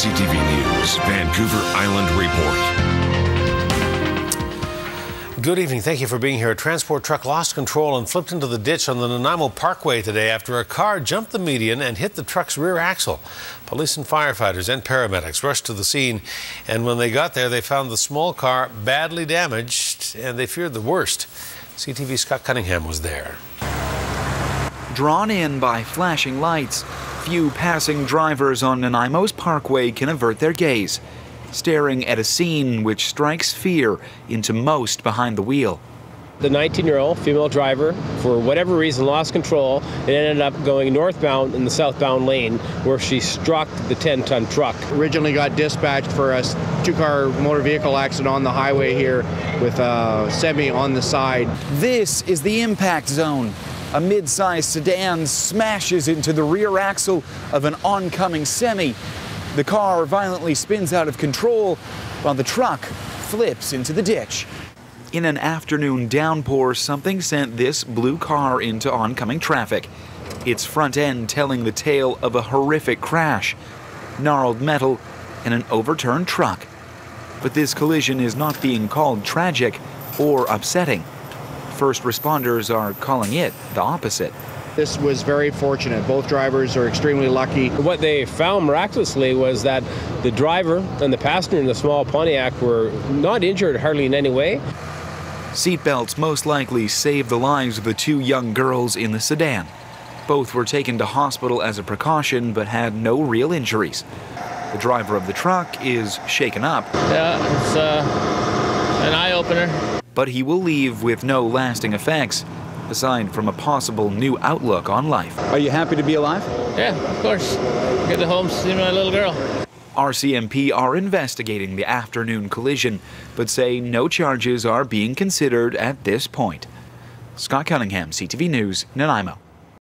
CTV News, Vancouver Island Report. Good evening. Thank you for being here. A transport truck lost control and flipped into the ditch on the Nanaimo Parkway today after a car jumped the median and hit the truck's rear axle. Police and firefighters and paramedics rushed to the scene, and when they got there, they found the small car badly damaged, and they feared the worst. CTV's Scott Cunningham was there. Drawn in by flashing lights, few passing drivers on Nanaimo's Parkway can avert their gaze, staring at a scene which strikes fear into most behind the wheel. The 19-year-old female driver, for whatever reason, lost control and ended up going northbound in the southbound lane where she struck the 10-ton truck. Originally got dispatched for a two-car motor vehicle accident on the highway here with a semi on the side. This is the impact zone. A mid-sized sedan smashes into the rear axle of an oncoming semi. The car violently spins out of control while the truck flips into the ditch. In an afternoon downpour, something sent this blue car into oncoming traffic. Its front end telling the tale of a horrific crash, gnarled metal, and an overturned truck. But this collision is not being called tragic or upsetting. First responders are calling it the opposite. This was very fortunate. Both drivers are extremely lucky. What they found miraculously was that the driver and the passenger in the small Pontiac were not injured hardly in any way. Seatbelts most likely saved the lives of the two young girls in the sedan. Both were taken to hospital as a precaution but had no real injuries. The driver of the truck is shaken up. Yeah, it's an eye-opener. But he will leave with no lasting effects, aside from a possible new outlook on life. Are you happy to be alive? Yeah, of course. Get to home, see my little girl. RCMP are investigating the afternoon collision, but say no charges are being considered at this point. Scott Cunningham, CTV News, Nanaimo.